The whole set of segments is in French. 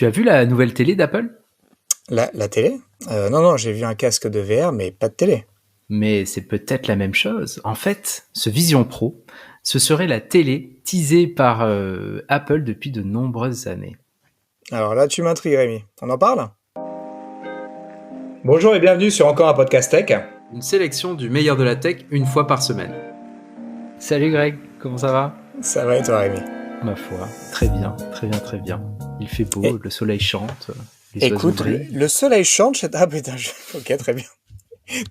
Tu as vu la nouvelle télé d'Apple? La télé? Non, j'ai vu un casque de VR, mais pas de télé. Mais c'est peut-être la même chose. En fait, ce Vision Pro, ce serait la télé teasée par Apple depuis de nombreuses années. Alors là, tu m'intrigues, Rémi. On en parle? Bonjour et bienvenue sur encore un podcast tech. Une sélection du meilleur de la tech une fois par semaine. Salut Greg, comment ça va? Ça va et toi, Rémi? Ma foi, très bien, très bien, très bien. Il fait beau, le soleil chante, les oiseaux Écoute, brillent. le soleil chante chez... Ah putain, ok, très bien.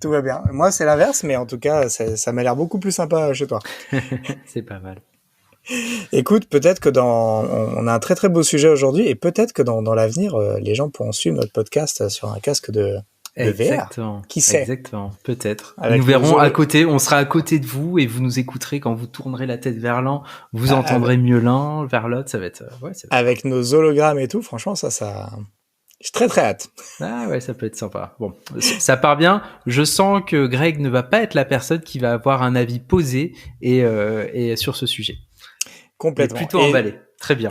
Tout va bien. Moi, c'est l'inverse, mais en tout cas, ça m'a l'air beaucoup plus sympa chez toi. C'est pas mal. Écoute, peut-être que on a un très très beau sujet aujourd'hui, et peut-être que dans l'avenir, les gens pourront suivre notre podcast sur un casque de VR. Exactement. Qui sait? Exactement, peut-être. Avec Nous verrons nos- à côté, on sera à côté de vous et vous nous écouterez quand vous tournerez la tête vers l'un, vous Ah, entendrez mieux l'un, vers l'autre, ça va être... Ouais, ça va être... Avec nos hologrammes et tout, franchement, ça... J'ai très très hâte. Ah ouais, ça peut être sympa. Bon, ça part bien. Je sens que Greg ne va pas être la personne qui va avoir un avis posé et sur ce sujet. Complètement. Mais plutôt emballé. Très bien.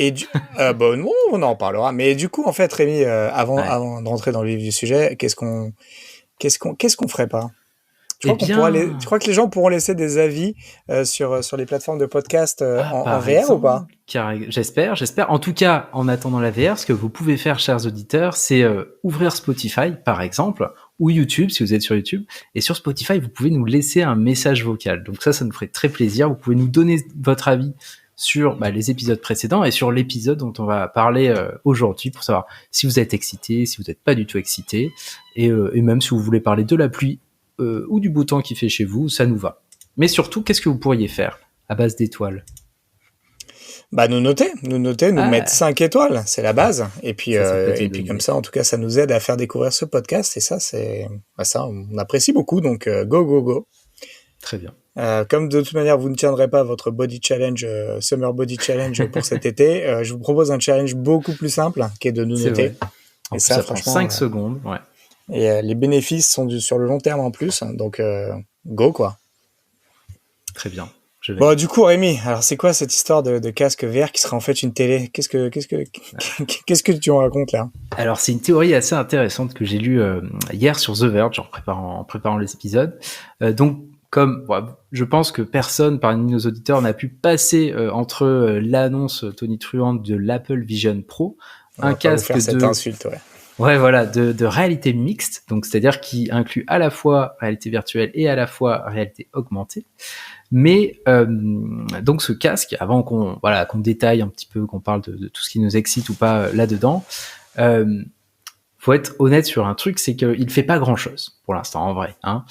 Bon, non, on en parlera. Mais du coup, en fait, Rémi, avant de rentrer dans le vif du sujet, qu'est-ce qu'on ferait pas? Tu crois que les gens pourront laisser des avis sur les plateformes de podcast en VR ou pas? J'espère. En tout cas, en attendant la VR, ce que vous pouvez faire, chers auditeurs, c'est ouvrir Spotify, par exemple, ou YouTube, si vous êtes sur YouTube. Et sur Spotify, vous pouvez nous laisser un message vocal. Donc ça nous ferait très plaisir. Vous pouvez nous donner votre avis sur les épisodes précédents et sur l'épisode dont on va parler aujourd'hui pour savoir si vous êtes excité, si vous n'êtes pas du tout excité, et même si vous voulez parler de la pluie ou du beau temps qu'il fait chez vous, ça nous va. Mais surtout, qu'est-ce que vous pourriez faire à base d'étoiles? Nous mettre 5 étoiles, c'est la base. Et puis, comme ça, en tout cas, ça nous aide à faire découvrir ce podcast. Et ça, ça, on apprécie beaucoup. Donc, go. Très bien. Comme de toute manière, vous ne tiendrez pas votre body challenge, Summer Body Challenge pour cet été, je vous propose un challenge beaucoup plus simple, qui est de nous noter. En plus, ça prend 5 secondes, ouais. Et les bénéfices sont sur le long terme en plus, donc go quoi. Très bien. Bon, du coup, Rémi, alors c'est quoi cette histoire de casque VR qui sera en fait une télé? Qu'est-ce que tu en racontes là? Alors, c'est une théorie assez intéressante que j'ai lue hier sur The Verge en préparant les épisodes. Donc, je pense que personne parmi nos auditeurs n'a pu passer entre l'annonce tonitruante de l'Apple Vision Pro, un casque de cette insulte, ouais. Ouais, voilà, de réalité mixte, donc c'est-à-dire qui inclut à la fois réalité virtuelle et à la fois réalité augmentée. Mais donc ce casque, avant qu'on détaille un petit peu, qu'on parle de tout ce qui nous excite ou pas là-dedans, faut être honnête sur un truc, c'est qu'il fait pas grand-chose pour l'instant en vrai. Hein.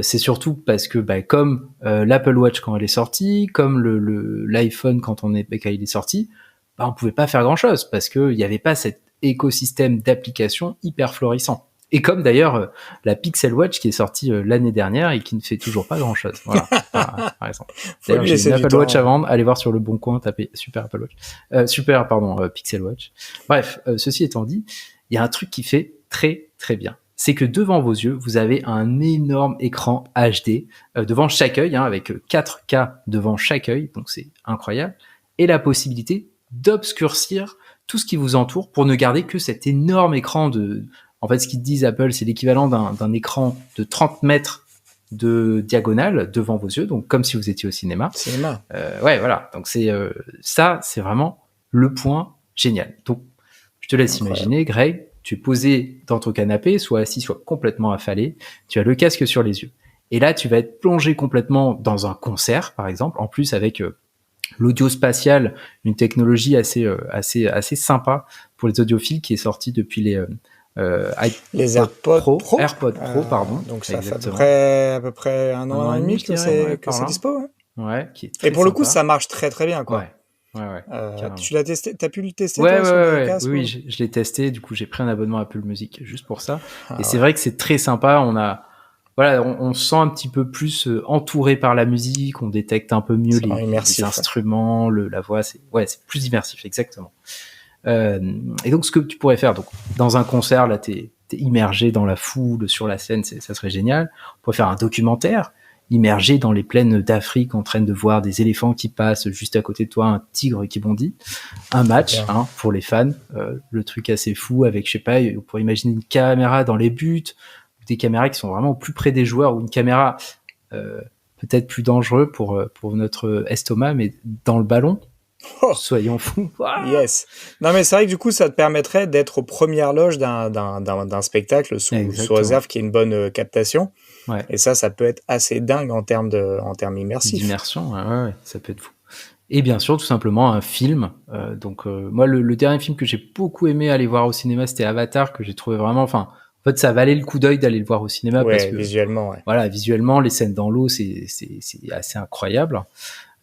C'est surtout parce que comme l'Apple Watch quand elle est sortie, comme l'iPhone quand il est sorti, on pouvait pas faire grand-chose parce que il y avait pas cet écosystème d'applications hyper florissant. Et comme d'ailleurs la Pixel Watch qui est sortie l'année dernière et qui ne fait toujours pas grand-chose. Voilà, par exemple. D'ailleurs, j'ai une Apple Watch à vendre. Allez voir sur le bon coin, tapez Super Apple Watch. Pixel Watch. Bref, ceci étant dit, il y a un truc qui fait très très bien. C'est que devant vos yeux, vous avez un énorme écran HD devant chaque œil, avec 4K devant chaque œil, donc c'est incroyable, et la possibilité d'obscurcir tout ce qui vous entoure pour ne garder que cet énorme écran En fait, ce qu'ils disent Apple, c'est l'équivalent d'un écran de 30 mètres de diagonale devant vos yeux, donc comme si vous étiez au cinéma. Ouais, voilà. Donc ça, c'est vraiment le point génial. Donc, je te laisse imaginer, Greg, tu es posé dans ton canapé, soit assis, soit complètement affalé. Tu as le casque sur les yeux. Et là, tu vas être plongé complètement dans un concert, par exemple, en plus avec l'audio spatial, une technologie assez sympa pour les audiophiles qui est sortie depuis les AirPods Pro. AirPods Pro, pardon. Donc ça fait à peu près un an et demi que c'est dispo. Ouais, qui est très et pour sympa. Le coup, ça marche très très bien, quoi. Ouais. Tu l'as testé? T'as pu le tester? Ouais. Oui, je l'ai testé. Du coup, j'ai pris un abonnement Apple Music juste pour ça. Et c'est vrai que c'est très sympa. On se sent un petit peu plus entouré par la musique. On détecte un peu mieux les instruments, la voix. C'est plus immersif, exactement. Et donc, ce que tu pourrais faire, donc, dans un concert, là, t'es immergé dans la foule, sur la scène, ça serait génial. On pourrait faire un documentaire. immergé dans les plaines d'Afrique en train de voir des éléphants qui passent juste à côté de toi, un tigre qui bondit. Un match pour les fans, le truc assez fou avec, je sais pas, on pourrait imaginer une caméra dans les buts, des caméras qui sont vraiment au plus près des joueurs, ou une caméra peut-être plus dangereux pour notre estomac, mais dans le ballon. Oh, soyons fous. Yes. Non, mais c'est vrai que du coup, ça te permettrait d'être aux premières loges d'un spectacle sous réserve qu'il y ait une bonne captation. Ouais. Et ça peut être assez dingue en termes immersifs. D'immersion, ouais, ça peut être fou. Et bien sûr, tout simplement un film. Moi, le dernier film que j'ai beaucoup aimé aller voir au cinéma, c'était Avatar, que j'ai trouvé vraiment. Enfin, en fait, ça valait le coup d'œil d'aller le voir au cinéma parce que visuellement, voilà, visuellement, les scènes dans l'eau, c'est assez incroyable.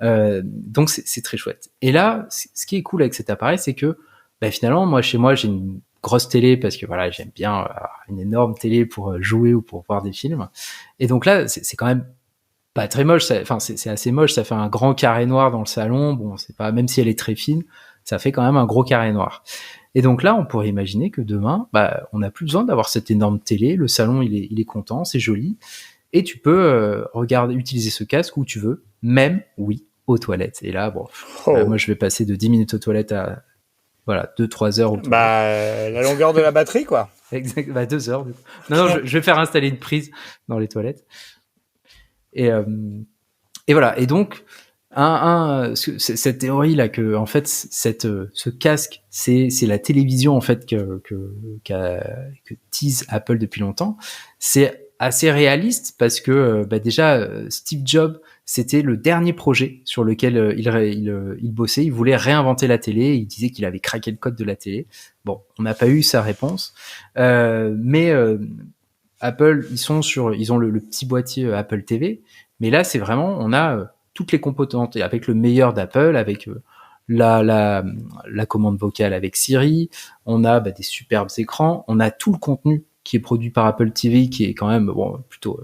Donc c'est très chouette. Et là, ce qui est cool avec cet appareil, c'est que finalement, moi chez moi, j'ai une grosse télé parce que voilà, j'aime bien une énorme télé pour jouer ou pour voir des films. Et donc là, c'est quand même pas très moche. Enfin, c'est assez moche. Ça fait un grand carré noir dans le salon. Bon, c'est pas, même si elle est très fine, ça fait quand même un gros carré noir. Et donc là, on pourrait imaginer que demain, on n'a plus besoin d'avoir cette énorme télé. Le salon, il est content, c'est joli. Et tu peux utiliser ce casque où tu veux, même, oui, aux toilettes. Et là, moi, je vais passer de 10 minutes aux toilettes à 2-3 heures. La longueur de la batterie, quoi. Exact, 2 heures. Du coup. Non, je vais faire installer une prise dans les toilettes. Et voilà. Et donc, cette théorie là que en fait ce casque c'est la télévision en fait que tease Apple depuis longtemps, c'est assez réaliste parce que déjà Steve Jobs, c'était le dernier projet sur lequel il bossait. Il voulait réinventer la télé. Il disait qu'il avait craqué le code de la télé. Bon, on n'a pas eu sa réponse, mais Apple, ils ont le petit boîtier Apple TV, mais là c'est vraiment, on a toutes les composantes, et avec le meilleur d'Apple, avec la commande vocale avec Siri, on a des superbes écrans, on a tout le contenu qui est produit par Apple TV qui est quand même plutôt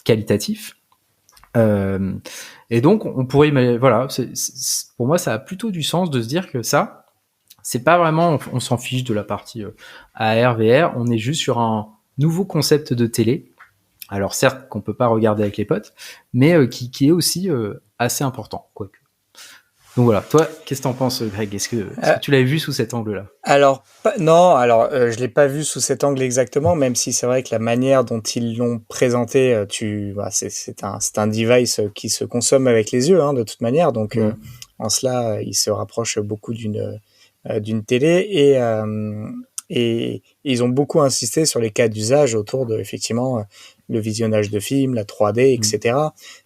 qualitatif. Et donc on pourrait, voilà, pour moi ça a plutôt du sens de se dire que ça, c'est pas vraiment, on s'en fiche de la partie AR, VR, on est juste sur un nouveau concept de télé. Alors certes qu'on peut pas regarder avec les potes, mais qui est aussi assez important, quoique. Donc voilà, toi, qu'est-ce que t'en penses, Greg ? Est-ce que tu l'avais vu sous cet angle-là ? Alors, je l'ai pas vu sous cet angle exactement, même si c'est vrai que la manière dont ils l'ont présenté, c'est un device qui se consomme avec les yeux, de toute manière. Donc, en cela, il se rapproche beaucoup d'une télé et ils ont beaucoup insisté sur les cas d'usage autour de, effectivement, le visionnage de films, la 3D, etc.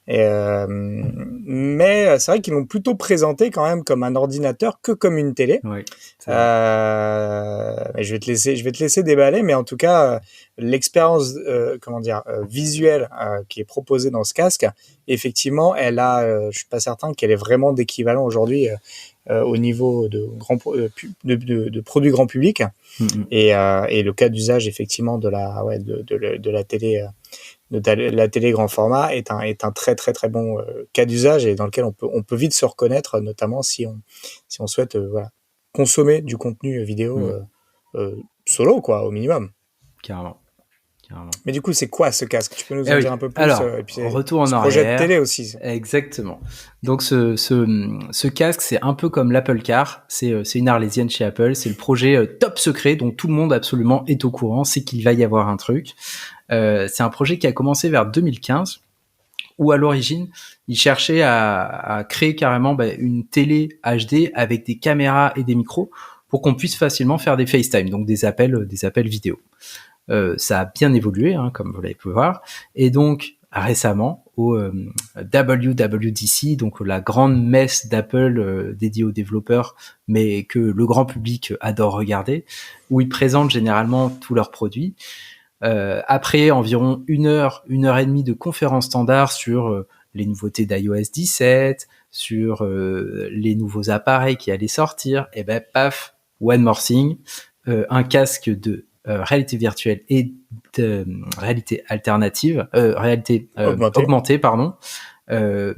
Mais c'est vrai qu'ils l'ont plutôt présenté quand même comme un ordinateur que comme une télé. Ouais, je vais te laisser déballer, mais en tout cas, l'expérience, visuelle qui est proposée dans ce casque, effectivement, je suis pas certain qu'elle est vraiment d'équivalent aujourd'hui au niveau de produits grand public. Et le cas d'usage effectivement de la télé la télé grand format est un très très très bon cas d'usage et dans lequel on peut vite se reconnaître, notamment si on souhaite consommer du contenu vidéo solo, quoi, au minimum. Carrément. Mais du coup, c'est quoi ce casque ? Tu peux nous en dire un peu plus ? Alors, et puis, retour en arrière. Projet de télé aussi. Exactement. Donc ce casque, c'est un peu comme l'Apple Car. C'est une arlésienne chez Apple. C'est le projet top secret dont tout le monde absolument est au courant. C'est qu'il va y avoir un truc. C'est un projet qui a commencé vers 2015, où à l'origine, ils cherchaient à créer carrément une télé HD avec des caméras et des micros pour qu'on puisse facilement faire des FaceTime, donc des appels vidéo. Ça a bien évolué, comme vous l'avez pu voir. Et donc, récemment, au WWDC, donc la grande messe d'Apple dédiée aux développeurs, mais que le grand public adore regarder, où ils présentent généralement tous leurs produits. Après environ 1 heure et demie de conférences standards sur les nouveautés d'iOS 17, sur les nouveaux appareils qui allaient sortir, et paf, one more thing, un casque de réalité virtuelle et de réalité alternative, réalité augmentée, pardon, que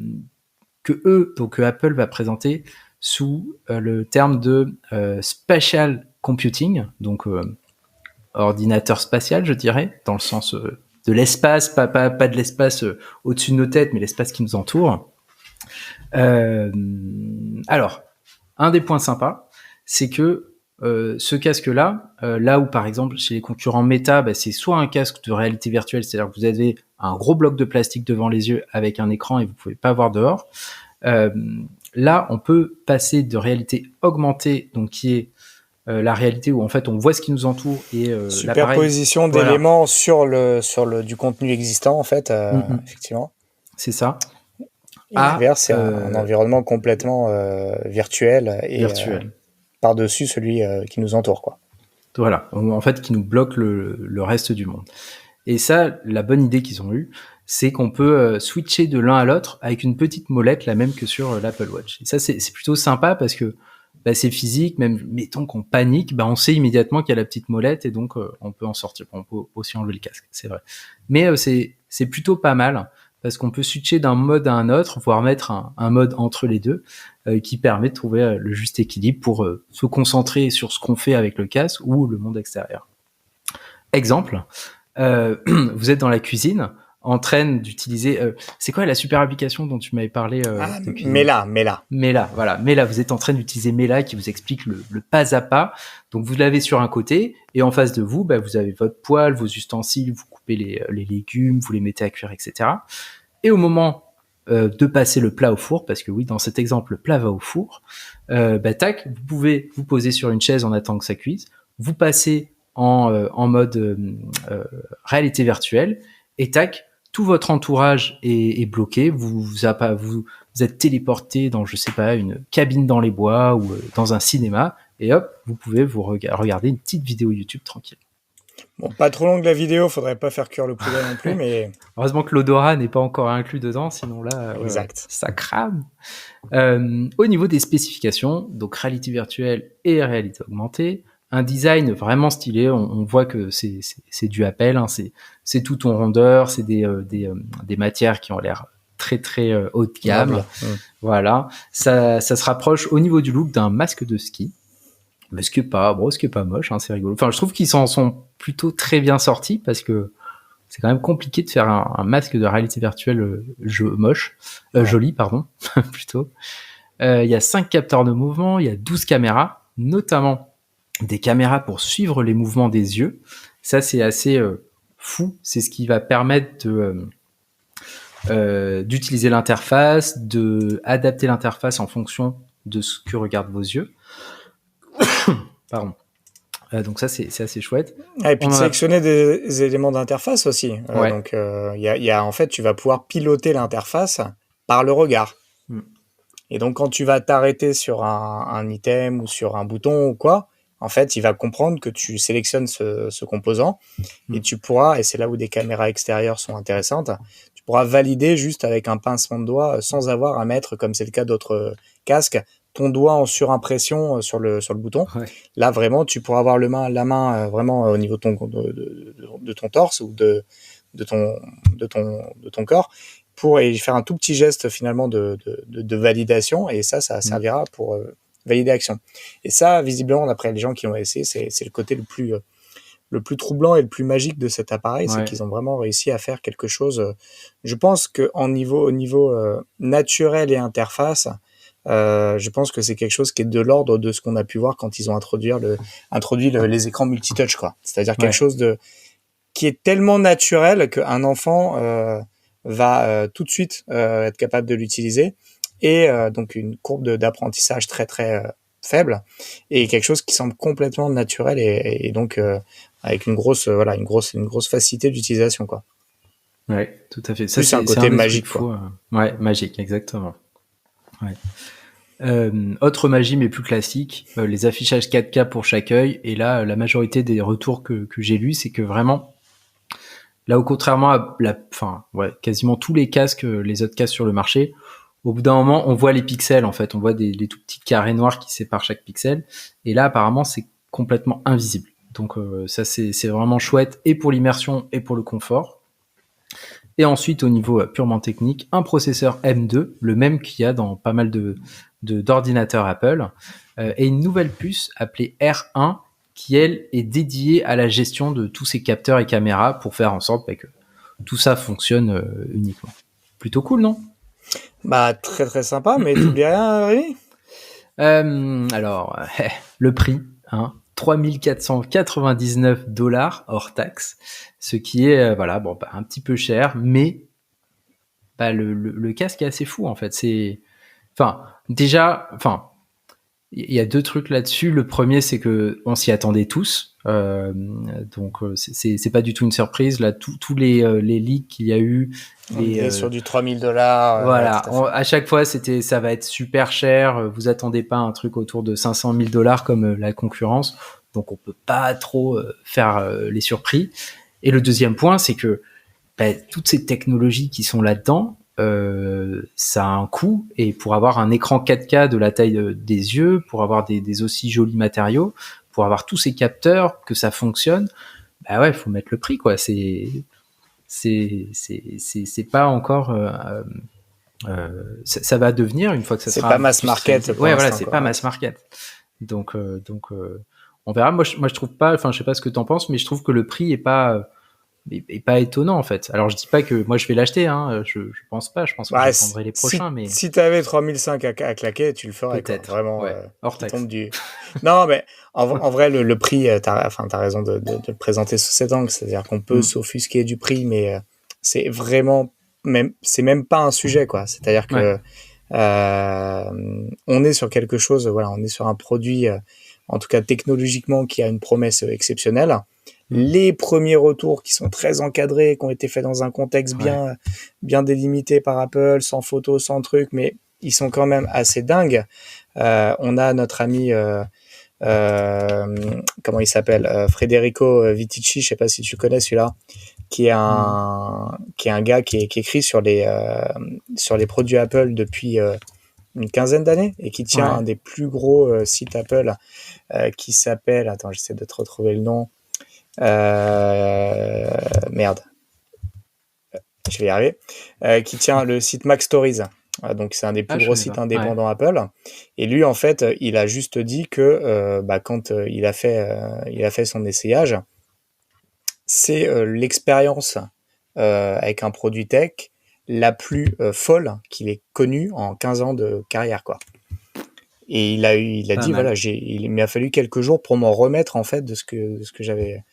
Apple va présenter sous le terme de spatial computing, donc ordinateur spatial, je dirais, dans le sens de l'espace, pas de l'espace au-dessus de nos têtes, mais l'espace qui nous entoure. Alors, un des points sympas, c'est que ce casque-là, là où par exemple chez les concurrents Meta, c'est soit un casque de réalité virtuelle, c'est-à-dire que vous avez un gros bloc de plastique devant les yeux avec un écran et vous pouvez pas voir dehors. Là, on peut passer de réalité augmentée, donc qui est la réalité où en fait on voit ce qui nous entoure et superposition d'éléments sur le du contenu existant en fait, effectivement. C'est ça. Et l'inverse, c'est un environnement complètement virtuel et par-dessus celui qui nous entoure, quoi. Voilà, en fait, qui nous bloque le reste du monde. Et ça, la bonne idée qu'ils ont eue, c'est qu'on peut switcher de l'un à l'autre avec une petite molette, la même que sur l'Apple Watch. Et ça, c'est plutôt sympa parce que c'est physique, même mettons qu'on panique, on sait immédiatement qu'il y a la petite molette et donc on peut en sortir. On peut aussi enlever le casque, c'est vrai. Mais c'est plutôt pas mal parce qu'on peut switcher d'un mode à un autre, voire mettre un mode entre les deux qui permet de trouver le juste équilibre pour se concentrer sur ce qu'on fait avec le casque ou le monde extérieur. Exemple, vous êtes dans la cuisine, en train d'utiliser... c'est quoi la super application dont tu m'avais parlé Mela, voilà. Mela, vous êtes en train d'utiliser Mela qui vous explique le pas à pas. Donc, vous l'avez sur un côté et en face de vous, vous avez votre poêle, vos ustensiles, vous coupez les légumes, vous les mettez à cuire, etc. Et au moment de passer le plat au four, parce que oui, dans cet exemple, le plat va au four, tac, vous pouvez vous poser sur une chaise en attendant que ça cuise, vous passez en mode réalité virtuelle et tac, tout votre entourage est bloqué, vous êtes téléporté dans, je sais pas, une cabine dans les bois ou dans un cinéma, et hop, vous pouvez vous regarder une petite vidéo YouTube tranquille. Bon, pas trop longue la vidéo, faudrait pas faire cuire le poulet non plus, mais... Heureusement que l'odorat n'est pas encore inclus dedans, sinon là, ça crame. Au niveau des spécifications, donc réalité virtuelle et réalité augmentée, un design vraiment stylé, on voit que c'est du Apple, hein, c'est tout en rondeur, c'est des matières qui ont l'air très très haut de gamme. Voilà, ça se rapproche au niveau du look d'un masque de ski. Mais ce qui est pas moche, hein, c'est rigolo. Enfin, je trouve qu'ils s'en sont plutôt très bien sortis parce que c'est quand même compliqué de faire un masque de réalité virtuelle joli, pardon, plutôt. Il y a 5 capteurs de mouvement, il y a 12 caméras, notamment des caméras pour suivre les mouvements des yeux. Ça, c'est assez fou. C'est ce qui va permettre d'utiliser l'interface, d'adapter l'interface en fonction de ce que regardent vos yeux. Pardon. Donc ça, c'est assez chouette. Et puis de sélectionner des éléments d'interface aussi. Donc, en fait, tu vas pouvoir piloter l'interface par le regard. Et donc, quand tu vas t'arrêter sur un item ou sur un bouton ou quoi, en fait, il va comprendre que tu sélectionnes ce composant et tu pourras, et c'est là où des caméras extérieures sont intéressantes, tu pourras valider juste avec un pincement de doigt sans avoir à mettre, comme c'est le cas d'autres casques, ton doigt en surimpression sur le bouton. Ouais. Là, vraiment, tu pourras avoir la main vraiment au niveau de ton torse ou de ton corps pour faire un tout petit geste finalement de validation, et ça servira pour valider l'action. Et ça, visiblement, d'après les gens qui l'ont essayé, c'est le côté le plus troublant et le plus magique de cet appareil, c'est qu'ils ont vraiment réussi à faire quelque chose. Je pense que au niveau naturel et interface, je pense que c'est quelque chose qui est de l'ordre de ce qu'on a pu voir quand ils ont introduit les écrans multitouch, quoi. C'est-à-dire quelque chose qui est tellement naturel qu'un enfant va tout de suite être capable de l'utiliser, et donc une courbe d'apprentissage très très faible, et quelque chose qui semble complètement naturel et donc avec une grosse facilité d'utilisation, quoi. Ouais, tout à fait. Ça, c'est un côté magique, quoi. Ouais, magique, exactement. Ouais. Autre magie mais plus classique, les affichages 4K pour chaque œil. Et là, la majorité des retours que j'ai lus, c'est que vraiment, là, contrairement à quasiment tous les casques, les autres casques sur le marché, au bout d'un moment, on voit les pixels, en fait. On voit des tout petits carrés noirs qui séparent chaque pixel. Et là, apparemment, c'est complètement invisible. Donc ça, c'est vraiment chouette, et pour l'immersion et pour le confort. Et ensuite, au niveau purement technique, un processeur M2, le même qu'il y a dans pas mal d'ordinateurs Apple, et une nouvelle puce appelée R1, qui, elle, est dédiée à la gestion de tous ces capteurs et caméras pour faire en sorte que tout ça fonctionne uniquement. Plutôt cool, non? Bah, très très sympa, mais t'oublies rien, Rémi? Alors, le prix, hein, 3499 $ hors taxe, ce qui est voilà, bon, un petit peu cher, mais le casque est assez fou en fait. C'est, enfin, déjà, enfin, il y a deux trucs là-dessus. Le premier, c'est que on s'y attendait tous, donc c'est pas du tout une surprise. Là, tous les leaks qu'il y a eu, On est sur du $3000. Voilà, à chaque fois, ça va être super cher. Vous attendez pas un truc autour de 500 000 $ comme la concurrence, donc on peut pas trop faire les surpris. Et le deuxième point, c'est que toutes ces technologies qui sont là-dedans, ça a un coût, et pour avoir un écran 4K de la taille des yeux, pour avoir des aussi jolis matériaux, pour avoir tous ces capteurs, que ça fonctionne, bah ouais, faut mettre le prix, quoi. C'est pas encore ça va devenir, une fois que ça sera, c'est pas mass market. Ouais, voilà, c'est pas mass market. Donc on verra. Moi je trouve pas, enfin je sais pas ce que t'en penses, mais je trouve que le prix est pas étonnant en fait. Alors je dis pas que moi je vais l'acheter, hein, je pense pas, je pense que j'attendrai les prochains, mais si t'avais 3005 à claquer, tu le ferais, peut-être, quoi. Vraiment, ouais, hors taxe. Non, mais en vrai, le prix, t'as raison de le présenter sous cet angle, c'est-à-dire qu'on peut s'offusquer du prix, mais c'est vraiment c'est même pas un sujet, quoi. C'est-à-dire que on est sur quelque chose, voilà, on est sur un produit, en tout cas technologiquement, qui a une promesse exceptionnelle. Les premiers retours qui sont très encadrés, qui ont été faits dans un contexte bien délimité par Apple, sans photos, sans trucs, mais ils sont quand même assez dingues. On a notre ami, comment il s'appelle, Federico Vitici, je sais pas si tu connais celui-là, qui est un gars qui écrit sur les produits Apple depuis une quinzaine d'années, et qui tient un des plus gros sites Apple, qui s'appelle, attends, j'essaie de te retrouver le nom. Merde, je vais y arriver. Qui tient le site Mac Stories. Donc c'est un des plus gros sites indépendants Apple. Et lui, en fait, il a juste dit que quand il a fait son essayage, c'est l'expérience avec un produit tech la plus folle qu'il ait connue en 15 ans de carrière, quoi. Et il a dit, voilà, il m'a fallu quelques jours pour m'en remettre, en fait, de ce que j'avais.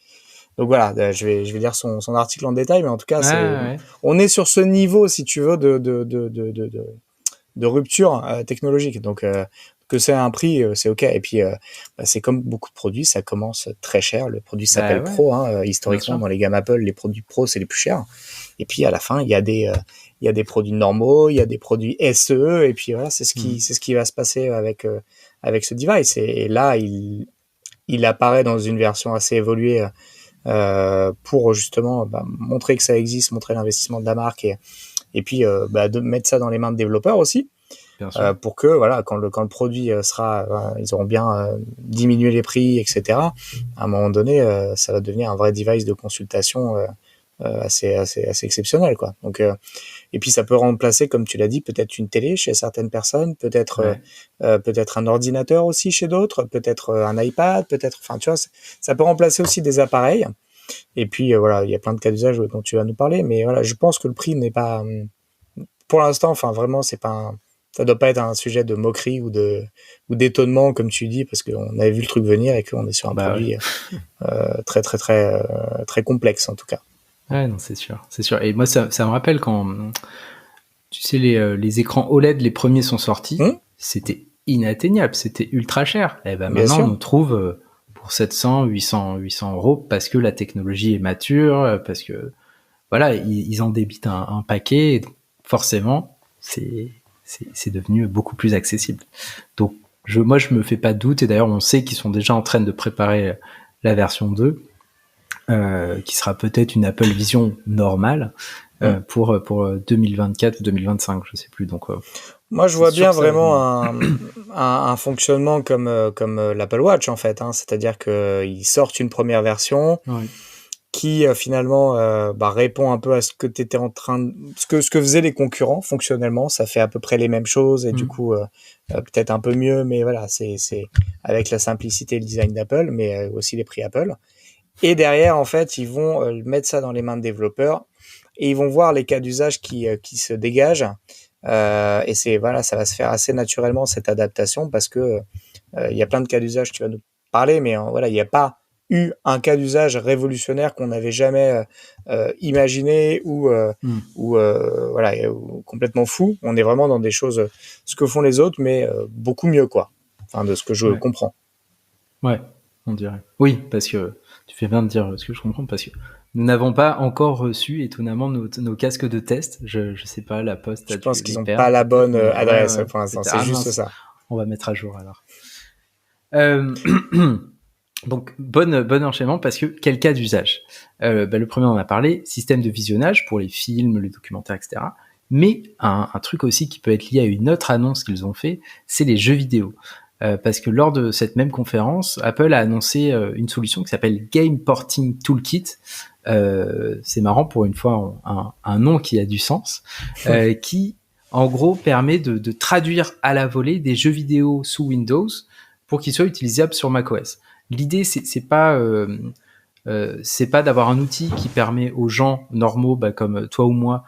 Donc voilà, je vais lire son article en détail, mais en tout cas, on est sur ce niveau, si tu veux, de rupture technologique. Donc que c'est un prix, c'est ok. Et puis c'est comme beaucoup de produits, ça commence très cher. Le produit s'appelle Pro, hein, historiquement dans les gammes Apple, les produits Pro c'est les plus chers. Et puis à la fin, il y a des produits normaux, il y a des produits SE, et puis voilà, c'est ce qui va se passer avec ce device. Et là, il apparaît dans une version assez évoluée. Pour justement montrer que ça existe, montrer l'investissement de la marque, et puis de mettre ça dans les mains de développeurs aussi, pour que voilà, quand le produit sera, ils auront bien diminué les prix, etc. À un moment donné, ça va devenir un vrai device de consultation assez exceptionnel, quoi. Donc et puis ça peut remplacer, comme tu l'as dit, peut-être une télé chez certaines personnes, peut-être un ordinateur aussi chez d'autres, peut-être un iPad, peut-être, enfin tu vois, ça peut remplacer aussi des appareils. Et puis voilà, il y a plein de cas d'usage dont tu vas nous parler, mais voilà, je pense que le prix n'est pas, pour l'instant, enfin vraiment, c'est pas ça doit pas être un sujet de moquerie ou d'étonnement, comme tu dis, parce qu'on avait vu le truc venir et qu'on est sur un produit très très très très complexe en tout cas. Ouais, non, c'est sûr. Et moi, ça me rappelle quand, tu sais, les écrans OLED, les premiers sont sortis, c'était inatteignable, c'était ultra cher. Et ben maintenant, on nous trouve pour 700, 800 euros, parce que la technologie est mature, parce que voilà, ils en débitent un paquet, et donc forcément, c'est devenu beaucoup plus accessible. Donc, moi, je me fais pas de doute, et d'ailleurs, on sait qu'ils sont déjà en train de préparer la version 2. Qui sera peut-être une Apple Vision normale pour 2024 ou 2025, je sais plus. Donc moi je vois bien vraiment un fonctionnement comme l'Apple Watch, en fait, hein. C'est-à-dire que ils sortent une première version qui finalement répond un peu à ce que t'étais en train ce que faisaient les concurrents fonctionnellement. Ça fait à peu près les mêmes choses, et du coup peut-être un peu mieux, mais voilà, c'est avec la simplicité et le design d'Apple, mais aussi les prix Apple. Et derrière, en fait, ils vont mettre ça dans les mains de développeurs et ils vont voir les cas d'usage qui se dégagent. Et ça va se faire assez naturellement cette adaptation parce que il y a plein de cas d'usage, tu vas nous parler, mais il n'y a pas eu un cas d'usage révolutionnaire qu'on n'avait jamais imaginé ou complètement fou. On est vraiment dans des choses, ce que font les autres, mais beaucoup mieux, quoi. Enfin, de ce que je comprends. Ouais, on dirait. Oui, parce que tu fais bien de dire ce que je comprends, parce que nous n'avons pas encore reçu, étonnamment, nos casques de test. Je sais pas, la Poste. Je pense qu'ils n'ont pas la bonne adresse pour l'instant. C'est juste ça. On va mettre à jour alors. Donc, bon enchaînement, parce que quel cas d'usage le premier, on en a parlé, système de visionnage pour les films, les documentaires, etc. Mais un truc aussi qui peut être lié à une autre annonce qu'ils ont fait, c'est les jeux vidéo. Parce que lors de cette même conférence, Apple a annoncé une solution qui s'appelle Game Porting Toolkit. C'est marrant, pour une fois, un nom qui a du sens, qui, en gros, permet de traduire à la volée des jeux vidéo sous Windows pour qu'ils soient utilisables sur macOS. L'idée, c'est pas d'avoir un outil qui permet aux gens normaux, comme toi ou moi,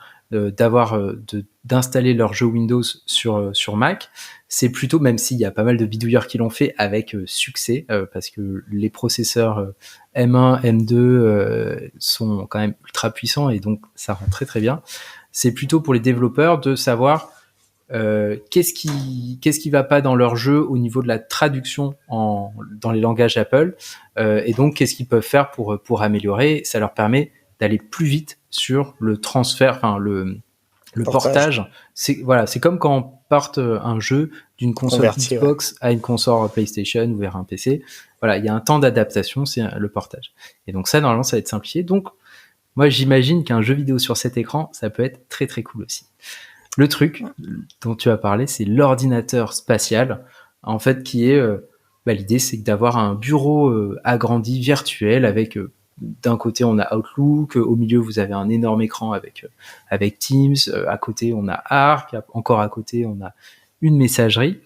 d'installer leur jeu Windows sur Mac. C'est plutôt, même s'il y a pas mal de bidouilleurs qui l'ont fait avec succès, parce que les processeurs M1, M2 sont quand même ultra puissants et donc ça rend très très bien. C'est plutôt pour les développeurs de savoir qu'est-ce qui va pas dans leur jeu au niveau de la traduction dans les langages Apple, et donc qu'est-ce qu'ils peuvent faire pour améliorer. Ça leur permet d'aller plus vite sur le transfert, enfin le portage. C'est comme quand on porte un jeu d'une console Xbox à une console PlayStation ou vers un PC. Voilà, il y a un temps d'adaptation, c'est le portage. Et donc ça, normalement, ça va être simplifié. Donc moi, j'imagine qu'un jeu vidéo sur cet écran, ça peut être très très cool aussi. Le truc dont tu as parlé, c'est l'ordinateur spatial, en fait, qui est l'idée, c'est d'avoir un bureau agrandi virtuel avec d'un côté on a Outlook, au milieu vous avez un énorme écran avec Teams, à côté on a Arc, encore à côté on a une messagerie.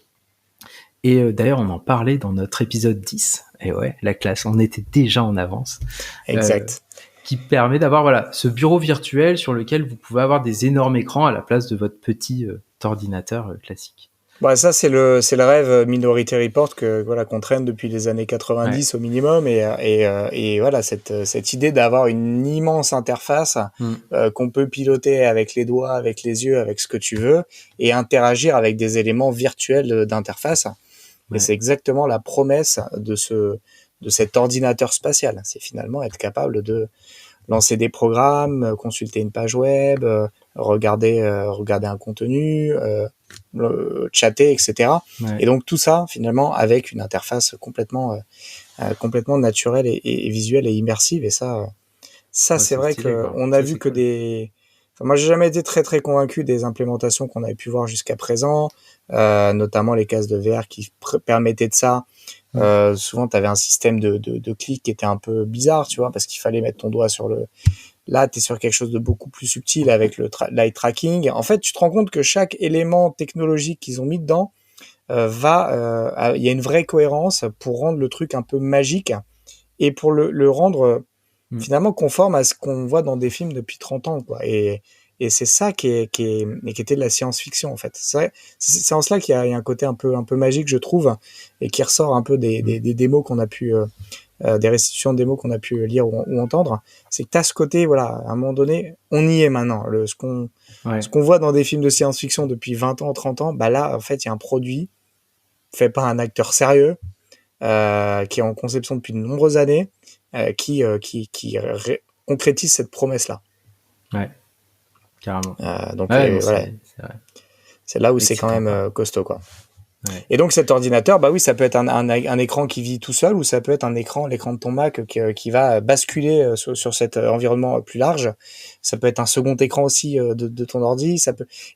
Et d'ailleurs on en parlait dans notre épisode 10. Et ouais, la classe, on était déjà en avance. Exact. Qui permet d'avoir ce bureau virtuel sur lequel vous pouvez avoir des énormes écrans à la place de votre petit ordinateur classique. Ça c'est le rêve Minority Report qu'on traîne depuis les années 90 au minimum, et voilà cette idée d'avoir une immense interface qu'on peut piloter avec les doigts, avec les yeux, avec ce que tu veux, et interagir avec des éléments virtuels d'interface. Et c'est exactement la promesse de cet ordinateur spatial. C'est finalement être capable de lancer des programmes, consulter une page web, regarder un contenu, chatter, etc. Et donc tout ça finalement avec une interface complètement naturelle et visuelle et immersive. Et ça c'est vrai qu'on a vu que moi j'ai jamais été très très convaincu des implémentations qu'on avait pu voir jusqu'à présent, notamment les casques de VR qui permettaient de ça. Souvent tu avais un système de clics qui était un peu bizarre, tu vois, parce qu'il fallait mettre ton doigt sur là tu es sur quelque chose de beaucoup plus subtil avec le l'eye tracking. En fait tu te rends compte que chaque élément technologique qu'ils ont mis dedans il y a une vraie cohérence pour rendre le truc un peu magique et pour le rendre finalement conforme à ce qu'on voit dans des films depuis 30 ans, quoi. Et c'est ça qui était de la science-fiction, en fait. C'est en cela qu'il y a un côté un peu magique, je trouve, et qui ressort un peu des démos qu'on a pu, des restitutions de démos qu'on a pu lire ou entendre. C'est que t'as ce côté, voilà, à un moment donné, on y est maintenant. Ce qu'on voit dans des films de science-fiction depuis 20 ans, 30 ans, là, en fait, il y a un produit fait par un acteur sérieux, qui est en conception depuis de nombreuses années, qui concrétise cette promesse-là. Ouais. Carrément. Donc voilà. C'est là où c'est quand même costaud, quoi. Ouais. Et donc cet ordinateur, oui, ça peut être un écran qui vit tout seul, ou ça peut être l'écran de ton Mac qui va basculer sur cet environnement plus large. Ça peut être un second écran aussi de ton ordi.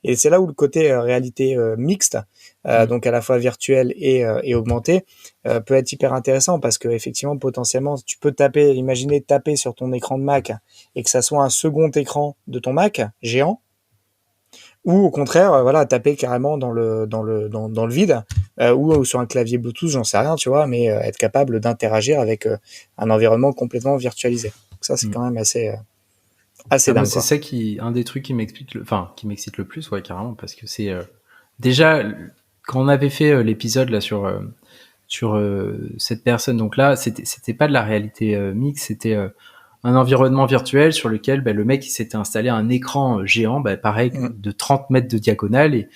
Et c'est là où le côté réalité mixte, donc à la fois virtuelle et augmentée, peut être hyper intéressant, parce que effectivement potentiellement tu peux imaginer taper sur ton écran de Mac et que ça soit un second écran de ton Mac géant. Ou au contraire, taper carrément dans le vide, ou sur un clavier Bluetooth, j'en sais rien, tu vois, mais être capable d'interagir avec un environnement complètement virtualisé. Donc ça, c'est quand même assez dingue. C'est ça un des trucs qui m'excite le plus, ouais, carrément, parce que c'est déjà quand on avait fait l'épisode là sur cette personne, donc là c'était pas de la réalité mixte, c'était un environnement virtuel sur lequel le mec il s'était installé un écran géant, pareil, de 30 mètres de diagonale, et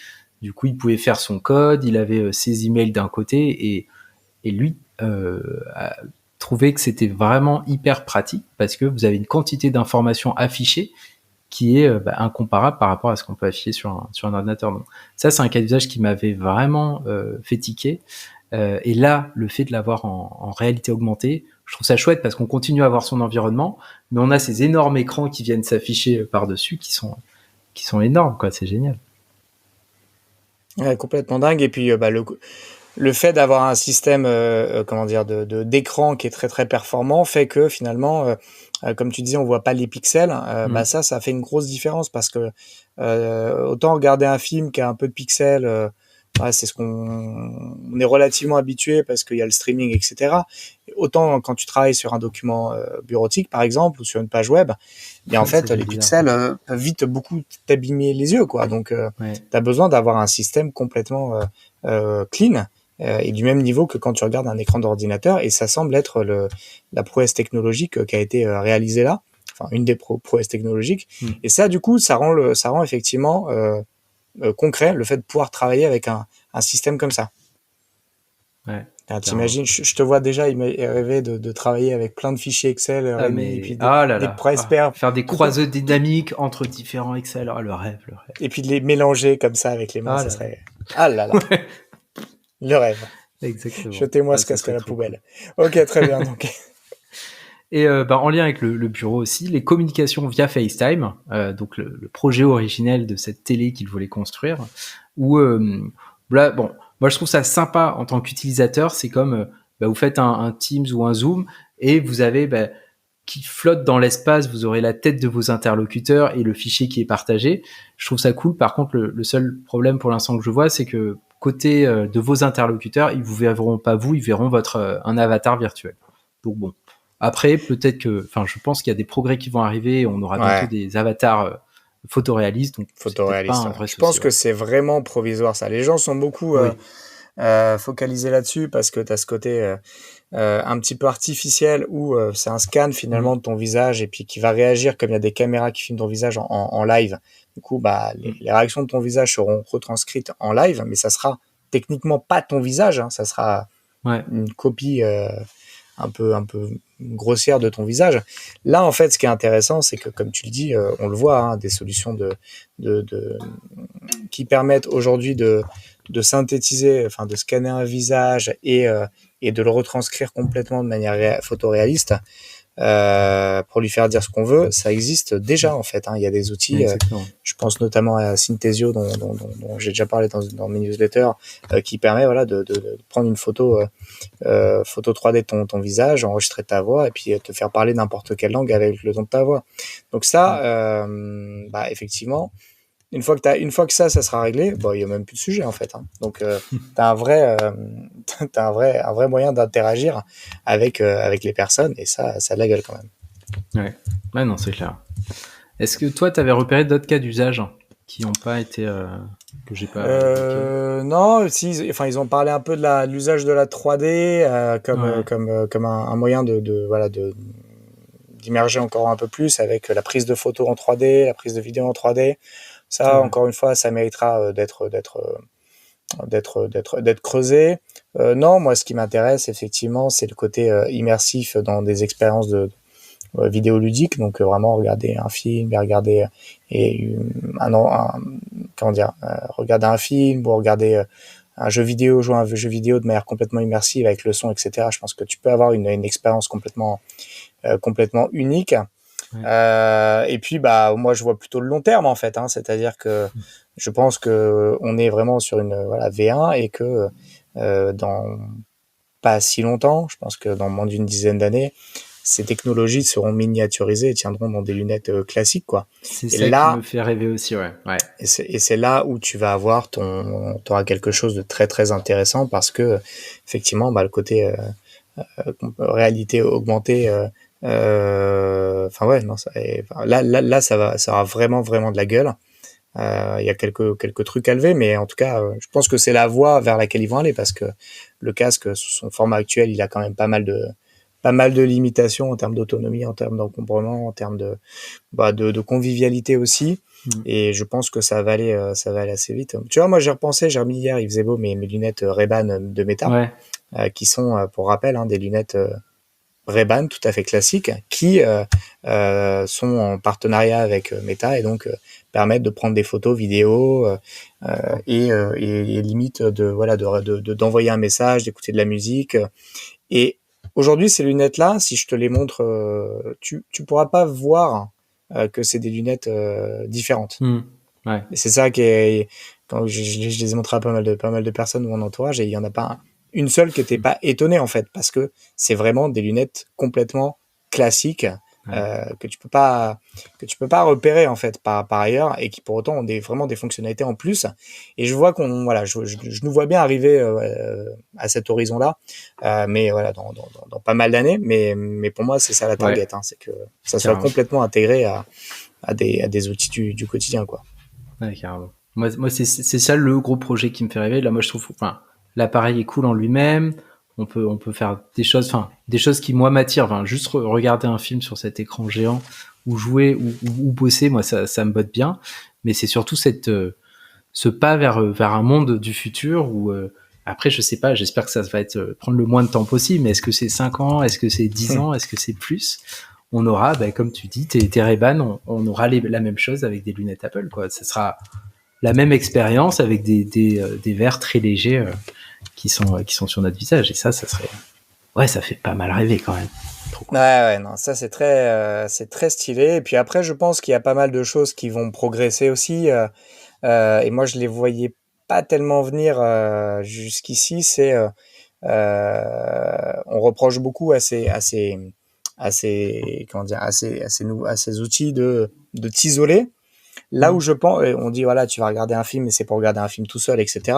du coup il pouvait faire son code, il avait ses emails d'un côté, et lui a trouvé que c'était vraiment hyper pratique parce que vous avez une quantité d'informations affichées qui est incomparable par rapport à ce qu'on peut afficher sur un ordinateur. Donc ça, c'est un cas d'usage qui m'avait vraiment fait tiquer. Et là, le fait de l'avoir en réalité augmentée, je trouve ça chouette parce qu'on continue à avoir son environnement, mais on a ces énormes écrans qui viennent s'afficher par-dessus qui sont énormes, quoi. C'est génial. Ouais, complètement dingue. Et puis, le fait d'avoir un système, d'écran qui est très très performant fait que finalement, comme tu disais, on voit pas les pixels. Ça fait une grosse différence parce que autant regarder un film qui a un peu de pixels, c'est ce on est relativement habitué parce qu'il y a le streaming, etc. Autant quand tu travailles sur un document bureautique, par exemple, ou sur une page web, en fait, les pixels peuvent vite beaucoup t'abîmer les yeux, quoi. Donc, tu as besoin d'avoir un système complètement clean et du même niveau que quand tu regardes un écran d'ordinateur. Et ça semble être la prouesse technologique qui a été réalisée là, enfin une des prouesses technologiques. Et ça, du coup, ça rend effectivement concret le fait de pouvoir travailler avec un système comme ça. Ouais. T'imagines, je te vois déjà rêver de travailler avec plein de fichiers Excel, et puis faire des croiseux dynamiques entre différents Excel, le rêve. Et puis de les mélanger comme ça avec les mains, ça serait... Ah là là. Ouais. Le rêve. Exactement. Jetez-moi ce casque à la poubelle. Ok, très bien. Donc. Et en lien avec le bureau aussi, les communications via FaceTime, donc le projet originel de cette télé qu'il voulait construire, où là, bon, moi je trouve ça sympa en tant qu'utilisateur, c'est comme vous faites un Teams ou un Zoom et vous avez qui flotte dans l'espace, vous aurez la tête de vos interlocuteurs et le fichier qui est partagé. Je trouve ça cool. Par contre, le seul problème pour l'instant que je vois, c'est que côté de vos interlocuteurs, ils vous verront pas vous, ils verront un avatar virtuel. Donc bon. Après, peut-être je pense qu'il y a des progrès qui vont arriver. On aura bientôt des avatars photoréalistes. Donc, photoréalistes. Je pense que c'est vraiment provisoire, ça. Les gens sont beaucoup focalisés là-dessus parce que tu as ce côté un petit peu artificiel où c'est un scan finalement de ton visage et puis qui va réagir comme il y a des caméras qui filment ton visage en live. Du coup, les réactions de ton visage seront retranscrites en live, mais ça sera techniquement pas ton visage. Hein, ça sera une copie un peu grossière de ton visage. Là, en fait, ce qui est intéressant, c'est que, comme tu le dis, on le voit, des solutions qui permettent aujourd'hui de synthétiser, enfin, de scanner un visage et de le retranscrire complètement de manière photoréaliste pour lui faire dire ce qu'on veut. Ça existe déjà, en fait. Il y a des outils. Je pense notamment à Synthesio, dont j'ai déjà parlé dans mes newsletters, qui permet de prendre une photo 3D de ton visage, enregistrer ta voix et puis te faire parler n'importe quelle langue avec le ton de ta voix. Donc ça, effectivement, une fois que ça sera réglé, il y a même plus de sujet en fait. Donc t'as un vrai moyen d'interagir avec les personnes et ça a de la gueule quand même. Ouais, non, c'est clair. Est-ce que toi, t'avais repéré d'autres cas d'usage qui n'ont pas été que j'ai pas non, ils ont parlé un peu de l'usage de la 3D comme un moyen d'immerger encore un peu plus avec la prise de photos en 3D, la prise de vidéo en 3D. Ça, encore une fois, ça méritera d'être creusé. Non, moi, ce qui m'intéresse effectivement, c'est le côté immersif dans des expériences de vidéoludiques. Donc vraiment regarder un film, regarder regarder un film ou regarder un jeu vidéo, jouer à un jeu vidéo de manière complètement immersive avec le son, etc. Je pense que tu peux avoir une expérience complètement unique. Et puis moi je vois plutôt le long terme en fait, c'est-à-dire que je pense que on est vraiment sur une V1 et que dans pas si longtemps, je pense que dans moins d'une dizaine d'années, ces technologies seront miniaturisées et tiendront dans des lunettes classiques, quoi. C'est ça qui me fait rêver aussi, ouais. Et c'est là où tu vas avoir t'auras quelque chose de très très intéressant parce que effectivement, le côté réalité augmentée Enfin ouais, non, là, ça aura vraiment, vraiment de la gueule. Il y a quelques trucs à lever, mais en tout cas, je pense que c'est la voie vers laquelle ils vont aller parce que le casque, sous son format actuel, il a quand même pas mal de limitations en termes d'autonomie, en termes d'encombrement, en termes de convivialité aussi. Et je pense que ça va aller assez vite. Tu vois, moi, j'ai remis hier, il faisait beau, mes lunettes Ray-Ban de Meta, qui sont, pour rappel, des lunettes Ray-Ban tout à fait classiques, qui sont en partenariat avec Meta et donc permettent de prendre des photos, vidéos et limite d'envoyer un message, d'écouter de la musique. Et aujourd'hui, ces lunettes-là, si je te les montre, tu pourras pas voir que c'est des lunettes différentes. Ouais. Et c'est ça qui est quand je les ai montrées à pas mal de personnes de mon entourage et il y en a pas une seule qui était pas étonnée en fait parce que c'est vraiment des lunettes complètement classiques que tu peux pas repérer en fait par ailleurs et qui pour autant ont vraiment des fonctionnalités en plus. Et je vois je nous vois bien arriver à cet horizon là, mais voilà dans pas mal d'années. Mais pour moi c'est ça la target, c'est que ça soit complètement intégré à des outils du quotidien quoi. Ouais, carrément. Moi c'est ça le gros projet qui me fait rêver. Là, moi, je trouve, l'appareil est cool en lui-même. On peut faire des choses qui, moi, m'attirent. Juste regarder un film sur cet écran géant ou jouer ou bosser, moi, ça me botte bien. Mais c'est surtout ce pas vers un monde du futur où, après, je sais pas, j'espère que ça va prendre le moins de temps possible, mais est-ce que c'est 5 ans? Est-ce que c'est 10 ans? Est-ce que c'est plus? On aura, comme tu dis, tes Ray-Ban, on aura la même chose avec des lunettes Apple, quoi. Ce sera la même expérience avec des verres très légers qui sont sur notre visage. Et ça serait, ça fait pas mal rêver quand même. Trop cool. Ouais, non, ça c'est très stylé. Et puis après, je pense qu'il y a pas mal de choses qui vont progresser aussi. Et moi, je les voyais pas tellement venir jusqu'ici. C'est on reproche beaucoup à ces outils de t'isoler. Là où je pense, on dit voilà, tu vas regarder un film et c'est pour regarder un film tout seul, etc.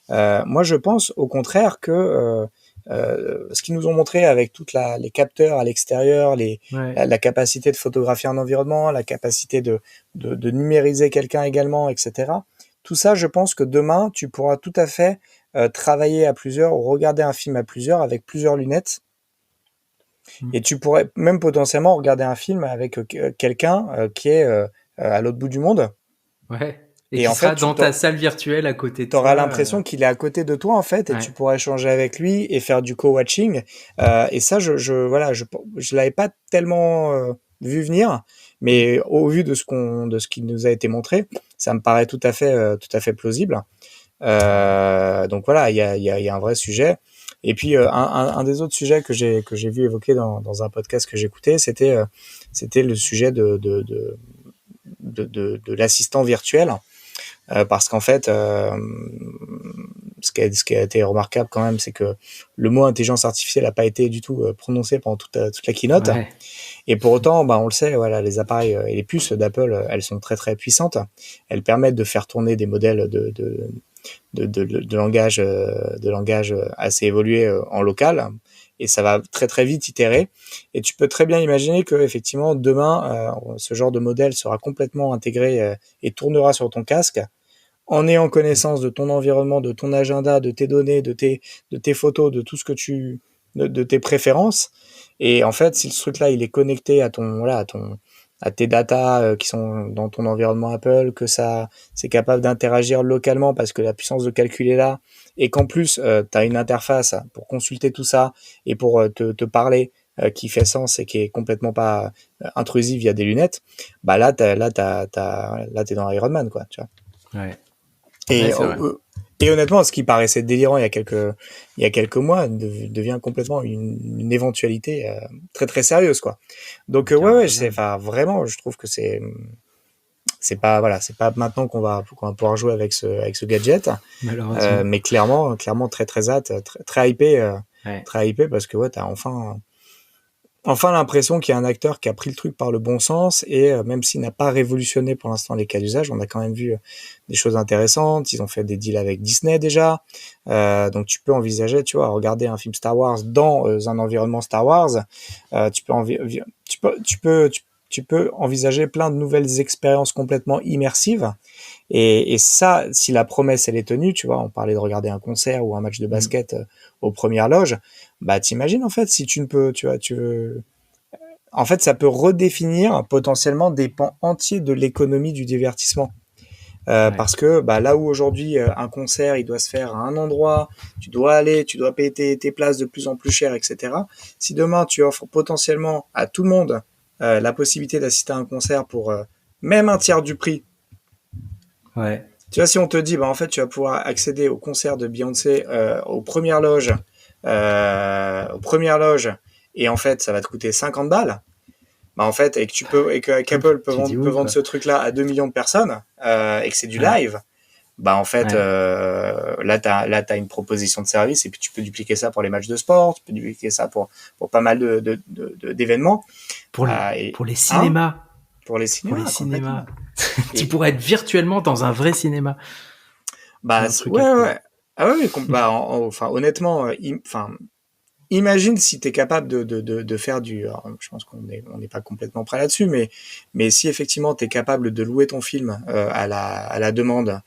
Moi, je pense au contraire que ce qu'ils nous ont montré avec les capteurs à l'extérieur, la capacité de photographier un environnement, la capacité de numériser quelqu'un également, etc. Tout ça, je pense que demain, tu pourras tout à fait travailler à plusieurs ou regarder un film à plusieurs avec plusieurs lunettes. Et tu pourrais même potentiellement regarder un film avec quelqu'un qui est à l'autre bout du monde. Ouais. Et qui en sera fait, dans ta salle virtuelle à côté de toi. Tu auras l'impression qu'il est à côté de toi, en fait, et tu pourras échanger avec lui et faire du co-watching. Et ça, je l'avais pas tellement vu venir, mais au vu de ce qui nous a été montré, ça me paraît tout à fait plausible. Donc voilà, il y a un vrai sujet. Et puis un des autres sujets que j'ai vu évoquer dans un podcast que j'écoutais, c'était le sujet de l'assistant virtuel, parce qu'en fait, ce qui a été remarquable quand même, c'est que le mot intelligence artificielle n'a pas été du tout prononcé pendant toute la keynote. Ouais. Et pour autant, on le sait, voilà, les appareils et les puces d'Apple, elles sont très très puissantes. Elles permettent de faire tourner des modèles de langage assez évolué en local, et ça va très très vite itérer. Et tu peux très bien imaginer que effectivement demain, ce genre de modèle sera complètement intégré et tournera sur ton casque, en ayant connaissance de ton environnement, de ton agenda, de tes données, de tes photos, de tout ce que de tes préférences. Et en fait, si ce truc-là il est connecté à tes datas qui sont dans ton environnement Apple, que c'est capable d'interagir localement parce que la puissance de calcul est là, et qu'en plus tu as une interface pour consulter tout ça et pour te parler, qui fait sens et qui est complètement pas intrusive via des lunettes, là t'es dans Iron Man, quoi, tu vois. Ouais. Et honnêtement, ce qui paraissait délirant il y a quelques mois devient complètement une éventualité très très sérieuse, quoi. Donc vraiment, je trouve que c'est pas maintenant qu'on va pouvoir jouer avec ce gadget, mais clairement très très hâte, très hypé, très hypé, parce que t'as enfin enfin l'impression qu'il y a un acteur qui a pris le truc par le bon sens et même s'il n'a pas révolutionné pour l'instant les cas d'usage, on a quand même vu des choses intéressantes. Ils ont fait des deals avec Disney déjà, donc tu peux envisager, tu vois, regarder un film Star Wars dans un environnement Star Wars. Tu peux envisager plein de nouvelles expériences complètement immersives. Et ça, si la promesse elle est tenue, tu vois, on parlait de regarder un concert ou un match de basket aux premières loges, bah t'imagines en fait si tu ne peux, tu veux, en fait ça peut redéfinir potentiellement des pans entiers de l'économie du divertissement. Parce que bah, là où aujourd'hui un concert il doit se faire à un endroit, tu dois aller, tu dois payer tes places de plus en plus cher, etc. Si demain tu offres potentiellement à tout le monde la possibilité d'assister à un concert pour même un tiers du prix. Ouais. Tu vois, si on te dit, bah, en fait, tu vas pouvoir accéder au concert de Beyoncé aux premières loges, et en fait, ça va te coûter 50 balles. Bah, en fait, et que qu'Apple peut vendre ce truc-là à 2 millions de personnes, et que c'est du live, bah, en fait, là, t'as une proposition de service, et puis tu peux dupliquer ça pour les matchs de sport, tu peux dupliquer ça pour pas mal d'événements. Pour les cinémas. Pour les cinémas. Tu pourrais être virtuellement dans un vrai cinéma. Bah, ouais. Ah ouais, enfin, honnêtement, imagine si t'es capable de faire alors, je pense qu'on n'est pas complètement prêt là-dessus, mais si effectivement t'es capable de louer ton film à la demande,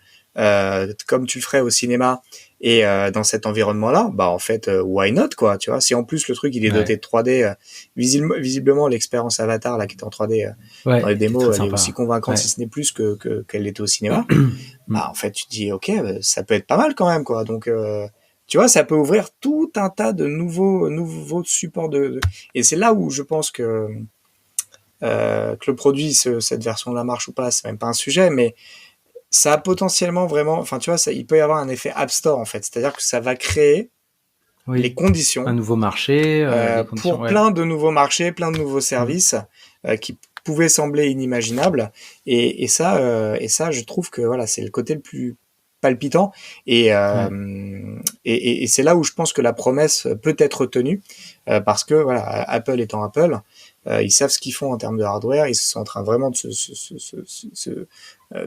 comme tu le ferais au cinéma, et dans cet environnement-là, bah en fait, why not, quoi, tu vois. Si en plus le truc il est doté de 3D, visiblement l'expérience Avatar là qui est en 3D dans les démos, elle est aussi convaincante, si ce n'est plus qu'elle l'était au cinéma. Bah en fait tu te dis ok, ça peut être pas mal quand même, quoi. Donc tu vois, ça peut ouvrir tout un tas de nouveaux supports et c'est là où je pense que le produit, cette version-là marche ou pas, c'est même pas un sujet, mais ça a potentiellement vraiment, enfin tu vois, il peut y avoir un effet App Store en fait, c'est-à-dire que ça va créer les conditions, un nouveau marché, pour plein de nouveaux marchés, plein de nouveaux services qui pouvaient sembler inimaginables, et ça, je trouve que voilà, c'est le côté le plus palpitant, et c'est là où je pense que la promesse peut être tenue, parce que voilà, Apple étant Apple, ils savent ce qu'ils font en termes de hardware, ils sont en train vraiment de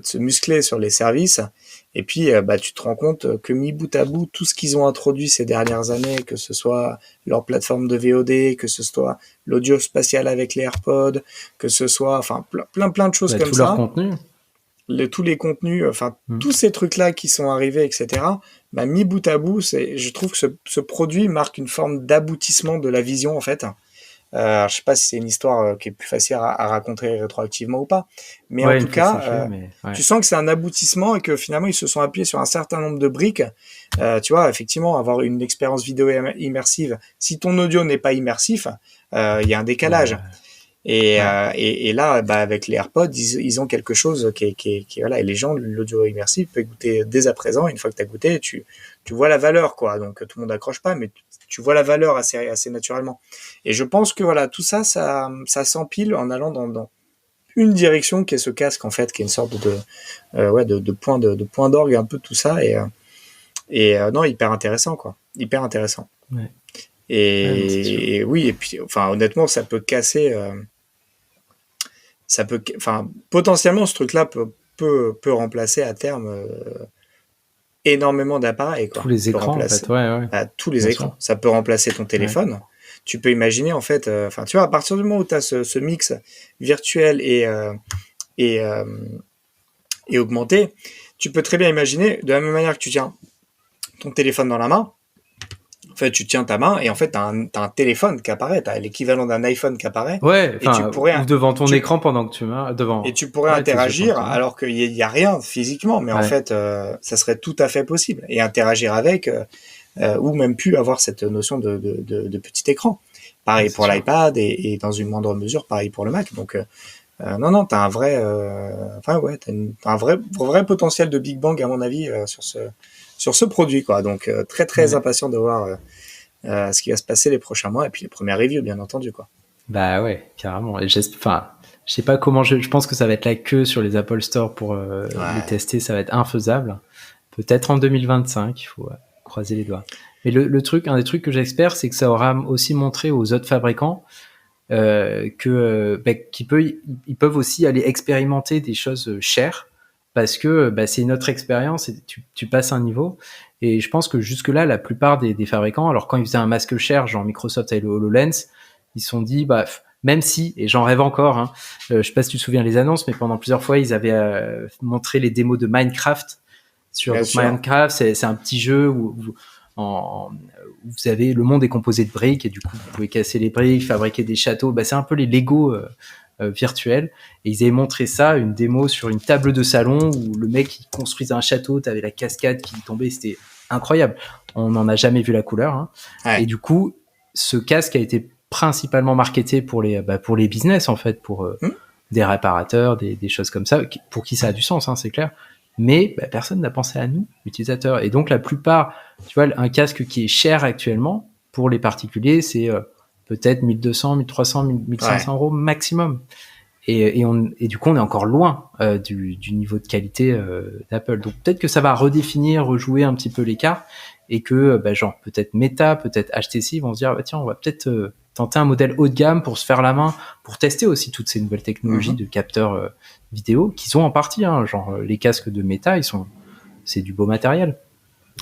se muscler sur les services, et puis bah tu te rends compte que mis bout à bout tout ce qu'ils ont introduit ces dernières années, que ce soit leur plateforme de VOD, que ce soit l'audio spatial avec les AirPods, que ce soit enfin plein de choses comme tout ça, leur contenu, tous les contenus, enfin tous ces trucs là qui sont arrivés, etc. Bah mis bout à bout, je trouve que ce produit marque une forme d'aboutissement de la vision en fait. Je sais pas si c'est une histoire qui est plus facile à raconter rétroactivement ou pas, mais en tout cas, tu sens que c'est un aboutissement et que finalement ils se sont appuyés sur un certain nombre de briques. Tu vois, effectivement, avoir une expérience vidéo immersive, si ton audio n'est pas immersif, il y a un décalage. Et là, bah, avec les AirPods, ils ont quelque chose qui voilà, et les gens, l'audio immersif peut goûter dès à présent. Une fois que tu as goûté, tu vois la valeur, quoi. Donc tout le monde accroche pas, mais tu vois la valeur assez naturellement. Et je pense que voilà, tout ça s'empile en allant dans une direction qui est ce casque en fait, qui est une sorte de point d'orgue un peu tout ça, et non, hyper intéressant, quoi. Hyper intéressant. Ouais. Et oui, et puis enfin honnêtement, ça peut casser. Enfin potentiellement ce truc-là peut remplacer à terme énormément d'appareils, quoi. Tous les écrans, en fait, tous les écrans. Sûr. Ça peut remplacer ton téléphone. Ouais. Tu peux imaginer, en fait, enfin, tu vois, à partir du moment où tu as ce mix virtuel et augmenté, tu peux très bien imaginer, de la même manière que tu tiens ton téléphone dans la main, en fait, tu tiens ta main et en fait, t'as un téléphone qui apparaît, t'as l'équivalent d'un iPhone qui apparaît. Ouais, ou devant ton écran pendant que tu m'as devant. Et tu pourrais interagir alors qu'il y a rien physiquement, mais en fait, ça serait tout à fait possible. Et interagir avec, ou même plus avoir cette notion de petit écran. Pareil pour l'iPad et dans une moindre mesure, pareil pour le Mac. Donc, non, t'as un vrai, t'as un vrai potentiel de Big Bang à mon avis sur ce produit, quoi. Donc très impatient de voir ce qui va se passer les prochains mois et puis les premières reviews, bien entendu, quoi. Bah ouais, carrément. Et je sais pas comment je pense que ça va être la queue sur les Apple Store pour les tester, ça va être infaisable. Peut-être en 2025, il faut croiser les doigts. Mais un des trucs que j'espère, c'est que ça aura aussi montré aux autres fabricants ils peuvent aussi aller expérimenter des choses chères parce que c'est une autre expérience et tu passes un niveau. Et je pense que jusque-là, la plupart des fabricants, alors quand ils faisaient un masque cher, genre Microsoft avec le HoloLens, ils se sont dit, même si, et j'en rêve encore, hein, je sais pas si tu te souviens les annonces, mais pendant plusieurs fois, ils avaient montré les démos de Minecraft. Minecraft, c'est un petit jeu où vous avez, le monde est composé de briques et du coup, vous pouvez casser les briques, fabriquer des châteaux. C'est un peu les Lego virtuels. Et ils avaient montré ça, une démo sur une table de salon où le mec il construisait un château, t'avais la cascade qui tombait, c'était incroyable. On n'en a jamais vu la couleur. Hein. Ouais. Et du coup, ce casque a été principalement marketé pour les business en fait, pour des réparateurs, des choses comme ça, pour qui ça a du sens, hein, c'est clair. Mais personne n'a pensé à nous, utilisateurs. Et donc la plupart, tu vois, un casque qui est cher actuellement pour les particuliers, c'est peut-être 1200, 1300, 1500 euros maximum. Et du coup, on est encore loin du niveau de qualité d'Apple. Donc peut-être que ça va redéfinir, rejouer un petit peu l'écart, et que genre peut-être Meta, peut-être HTC vont se dire tiens, on va peut-être tenter un modèle haut de gamme pour se faire la main, pour tester aussi toutes ces nouvelles technologies de capteurs vidéo qui sont en partie, hein, genre les casques de Meta, c'est du beau matériel,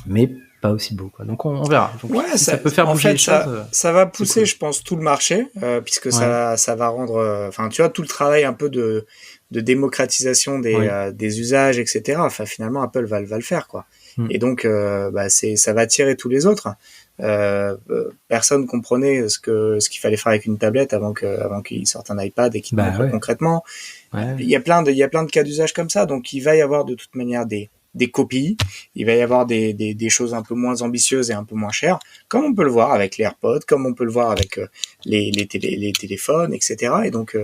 mais pas aussi beau, quoi. Donc on verra. Donc, ça peut faire bouger les choses. Ça va pousser, cool. Je pense, tout le marché, puisque ça va rendre, tu vois, tout le travail un peu de démocratisation des usages, etc. Enfin, finalement, Apple va le faire, quoi. Et donc, ça va attirer tous les autres. Personne comprenait ce qu'il fallait faire avec une tablette avant qu'ils sortent un iPad et qu'ils le montrent concrètement. Ouais. Il y a plein de cas d'usage comme ça. Donc, il va y avoir de toute manière des copies. Il va y avoir des choses un peu moins ambitieuses et un peu moins chères, comme on peut le voir avec les AirPods, comme on peut le voir avec les téléphones, etc. Et donc,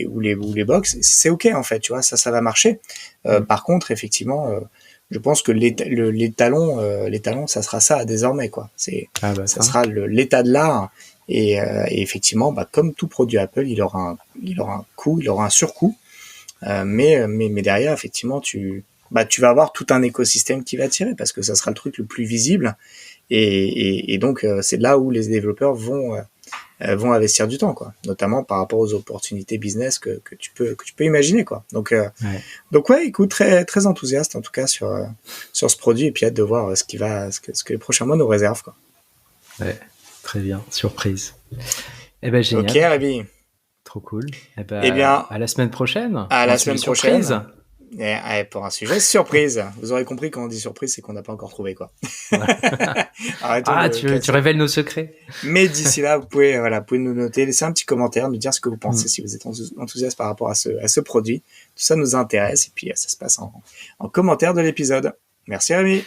ou les box, c'est ok en fait, tu vois, ça va marcher. Par contre, effectivement, je pense que les talons, ça sera ça désormais, quoi. Ça sera l'état de l'art. Et effectivement, comme tout produit Apple, il aura un coût, il aura un surcoût. Mais derrière, effectivement, tu vas avoir tout un écosystème qui va tirer parce que ça sera le truc le plus visible. Et donc, c'est là où les développeurs vont investir du temps, quoi. Notamment par rapport aux opportunités business que tu peux imaginer, quoi. Donc écoute, très, très enthousiaste, en tout cas, sur ce produit et puis hâte de voir ce que les prochains mois nous réservent, quoi. Ouais, très bien. Surprise. Génial. Ok, Rémi. Trop cool. Eh bien, à la semaine prochaine. À la semaine prochaine. Et pour un sujet surprise. Vous aurez compris, quand on dit surprise, c'est qu'on n'a pas encore trouvé, quoi. Ouais. Tu révèles nos secrets. Mais d'ici là, vous pouvez nous noter, laisser un petit commentaire, nous dire ce que vous pensez, si vous êtes enthousiaste par rapport à ce produit. Tout ça nous intéresse. Et puis, ça se passe en commentaire de l'épisode. Merci, Rémi.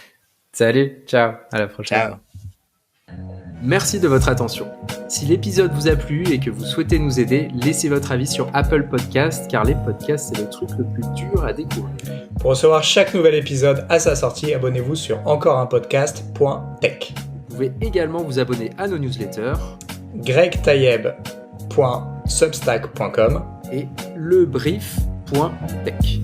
Salut. Ciao. À la prochaine. Ciao. Merci de votre attention. Si l'épisode vous a plu et que vous souhaitez nous aider, laissez votre avis sur Apple Podcast, car les podcasts, c'est le truc le plus dur à découvrir. Pour recevoir chaque nouvel épisode à sa sortie, abonnez-vous sur encoreunpodcast.tech. Vous pouvez également vous abonner à nos newsletters gregtailleb.substack.com et lebrief.tech.